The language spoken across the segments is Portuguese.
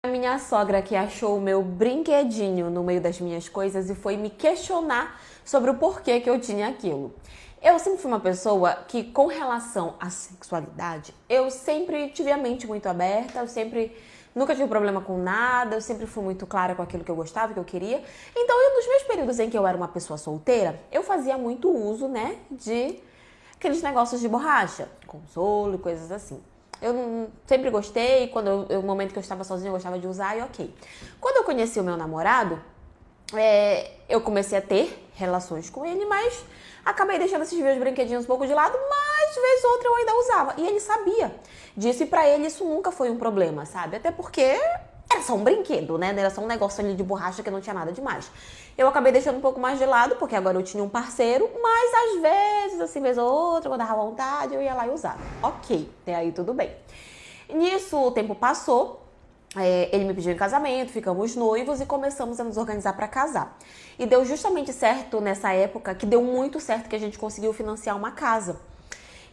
A minha sogra que achou o meu brinquedinho no meio das minhas coisas e foi me questionar sobre o porquê que eu tinha aquilo. Eu sempre fui uma pessoa que, com relação à sexualidade, eu sempre tive a mente muito aberta, nunca tive problema com nada, eu sempre fui muito clara com aquilo que eu gostava, que eu queria. Então, nos meus períodos em que eu era uma pessoa solteira, eu fazia muito uso, né, de aqueles negócios de borracha, consolo e coisas assim. Sempre gostei, o momento que eu estava sozinha eu gostava de usar e ok. Quando eu conheci o meu namorado, eu comecei a ter relações com ele, mas acabei deixando esses meus brinquedinhos um pouco de lado, mas de vez ou outra eu ainda usava. E ele sabia disso e pra ele isso nunca foi um problema, sabe? Até porque era só um brinquedo, né? Era só um negócio ali de borracha que não tinha nada demais. Eu acabei deixando um pouco mais de lado, porque agora eu tinha um parceiro, mas às vezes, assim, vez ou outra, quando dava vontade, eu ia lá e usava. Ok, até aí tudo bem. Nisso o tempo passou, ele me pediu em casamento, ficamos noivos e começamos a nos organizar para casar. E deu justamente certo nessa época, que deu muito certo que a gente conseguiu financiar uma casa.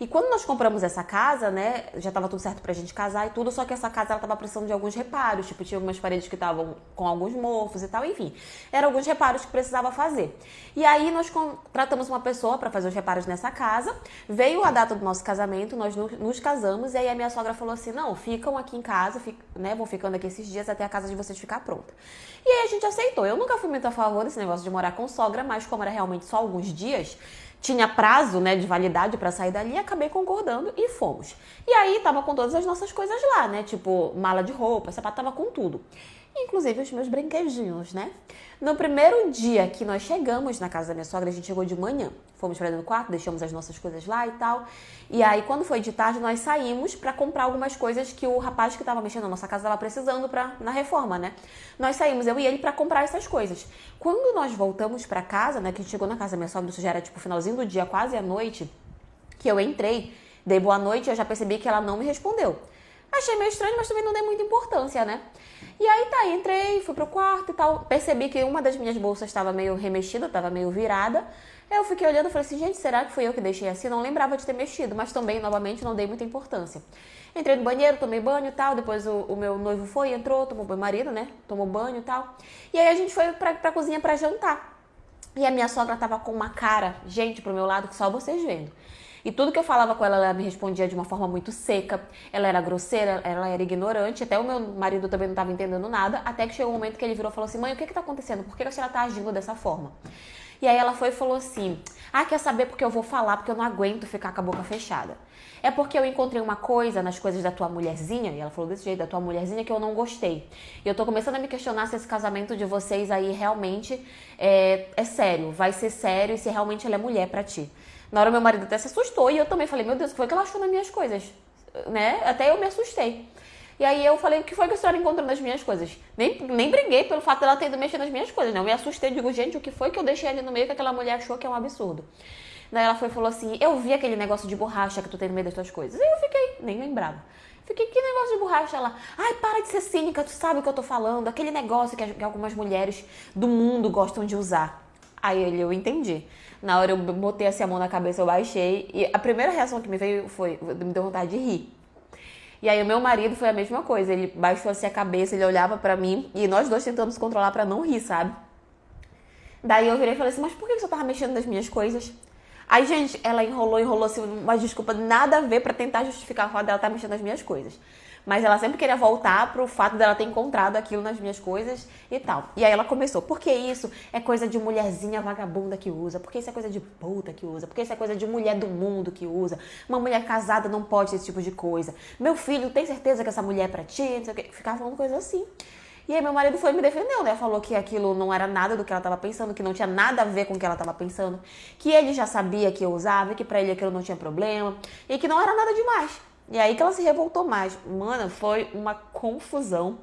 E quando nós compramos essa casa, né, já estava tudo certo pra gente casar e tudo, só que essa casa ela tava precisando de alguns reparos, tipo, tinha algumas paredes que estavam com alguns mofos e tal, enfim. Eram alguns reparos que precisava fazer. E aí nós contratamos uma pessoa para fazer os reparos nessa casa, veio a data do nosso casamento, nós nos casamos, e aí a minha sogra falou assim, não, ficam aqui em casa, né, vão ficando aqui esses dias até a casa de vocês ficar pronta. E aí a gente aceitou. Eu nunca fui muito a favor desse negócio de morar com sogra, mas como era realmente só alguns dias, tinha prazo, né, de validade pra sair dali, acabei concordando e fomos. E aí tava com todas as nossas coisas lá, né, tipo mala de roupa, sapato, tava com tudo. Inclusive os meus brinquedinhos, né. No primeiro dia que nós chegamos na casa da minha sogra, a gente chegou de manhã. Fomos pra dentro do quarto, deixamos as nossas coisas lá e tal. E aí quando foi de tarde, nós saímos pra comprar algumas coisas que o rapaz que tava mexendo na nossa casa tava precisando na reforma, né. Nós saímos, eu e ele, pra comprar essas coisas. Quando nós voltamos pra casa, né, que a gente chegou na casa da minha sogra, isso já era tipo finalzinho do dia, quase à noite, que eu entrei, dei boa noite e eu já percebi que ela não me respondeu. Achei meio estranho, mas também não dei muita importância, né? E aí tá, entrei, fui pro quarto e tal. Percebi que uma das minhas bolsas estava meio remexida, estava meio virada. Eu fiquei olhando e falei assim, gente, será que fui eu que deixei assim? Não lembrava de ter mexido, mas também, novamente, não dei muita importância. Entrei no banheiro, tomei banho e tal. Depois o meu noivo foi, entrou, tomou banho, marido, né? Tomou banho e tal. E aí a gente foi pra cozinha pra jantar. E a minha sogra tava com uma cara, gente, pro meu lado, que só vocês vendo. E tudo que eu falava com ela, ela me respondia de uma forma muito seca. Ela era grosseira, ela era ignorante. Até o meu marido também não estava entendendo nada. Até que chegou um momento que ele virou e falou assim, mãe, o que tá acontecendo? Por que a senhora tá agindo dessa forma? E aí ela foi e falou assim, quer saber porque eu vou falar, porque eu não aguento ficar com a boca fechada. É porque eu encontrei uma coisa nas coisas da tua mulherzinha, e ela falou desse jeito, da tua mulherzinha, que eu não gostei. E eu tô começando a me questionar se esse casamento de vocês aí realmente é sério, vai ser sério e se realmente ela é mulher pra ti. Na hora meu marido até se assustou e eu também falei, meu Deus, o que foi que ela achou nas minhas coisas? Né? Até eu me assustei. E aí eu falei, o que foi que a senhora encontrou nas minhas coisas? Nem briguei pelo fato dela ter ido mexer nas minhas coisas, né? Eu me assustei, digo, gente, o que foi que eu deixei ali no meio que aquela mulher achou que é um absurdo? Daí ela foi e falou assim, eu vi aquele negócio de borracha que tu tem no meio das tuas coisas. E eu fiquei, nem lembrava. Fiquei, que negócio de borracha? Ela, para de ser cínica, tu sabe o que eu tô falando. Aquele negócio que algumas mulheres do mundo gostam de usar. Aí eu entendi. Na hora eu botei assim a mão na cabeça, eu baixei. E a primeira reação que me veio me deu vontade de rir. E aí o meu marido foi a mesma coisa. Ele baixou assim a cabeça, ele olhava pra mim. E nós dois tentamos controlar pra não rir, sabe? Daí eu virei e falei assim, mas por que você tava mexendo nas minhas coisas? Aí, gente, ela enrolou assim, uma desculpa nada a ver pra tentar justificar o fato dela estar mexendo nas minhas coisas. Mas ela sempre queria voltar pro fato dela ter encontrado aquilo nas minhas coisas e tal. E aí ela começou, porque isso é coisa de mulherzinha vagabunda que usa, porque isso é coisa de puta que usa, porque isso é coisa de mulher do mundo que usa, uma mulher casada não pode ter esse tipo de coisa. Meu filho, tem certeza que essa mulher é pra ti? Não sei o quê. Ficava falando coisa assim. E aí meu marido foi e me defendeu, né? Falou que aquilo não era nada do que ela tava pensando, que não tinha nada a ver com o que ela tava pensando, que ele já sabia que eu usava, que pra ele aquilo não tinha problema, e que não era nada demais. E aí que ela se revoltou mais. Mano, foi uma confusão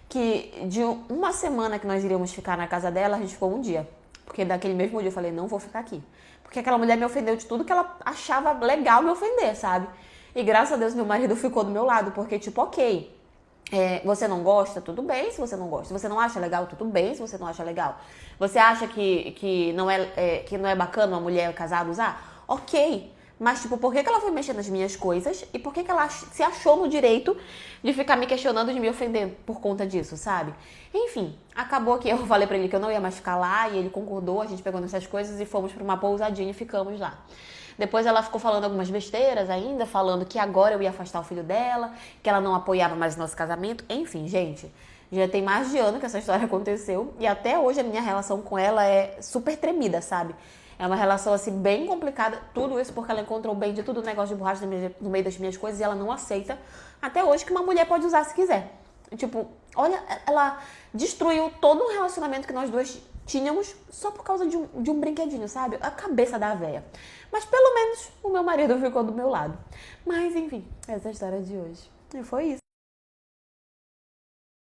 que de uma semana que nós iríamos ficar na casa dela, a gente ficou um dia. Porque daquele mesmo dia eu falei, não vou ficar aqui. Porque aquela mulher me ofendeu de tudo que ela achava legal me ofender, sabe? E graças a Deus meu marido ficou do meu lado, porque tipo, ok, você não gosta, tudo bem se você não gosta. Se você não acha legal, tudo bem se você não acha legal. Você acha que não é bacana uma mulher casada usar? Ok. Mas, tipo, por que ela foi mexer nas minhas coisas? E por que ela se achou no direito de ficar me questionando, de me ofender por conta disso, sabe? Enfim, acabou que eu falei pra ele que eu não ia mais ficar lá e ele concordou, a gente pegou nessas coisas e fomos pra uma pousadinha e ficamos lá. Depois ela ficou falando algumas besteiras ainda, falando que agora eu ia afastar o filho dela, que ela não apoiava mais o nosso casamento. Enfim, gente, já tem mais de ano que essa história aconteceu e até hoje a minha relação com ela é super tremida, sabe? É uma relação, assim, bem complicada. Tudo isso porque ela encontrou bem de tudo o negócio de borracha no meio das minhas coisas e ela não aceita até hoje que uma mulher pode usar se quiser. Tipo, olha, ela destruiu todo um relacionamento que nós dois tínhamos só por causa de um brinquedinho, sabe? A cabeça da véia. Mas pelo menos o meu marido ficou do meu lado. Mas enfim, essa é a história de hoje. E foi isso.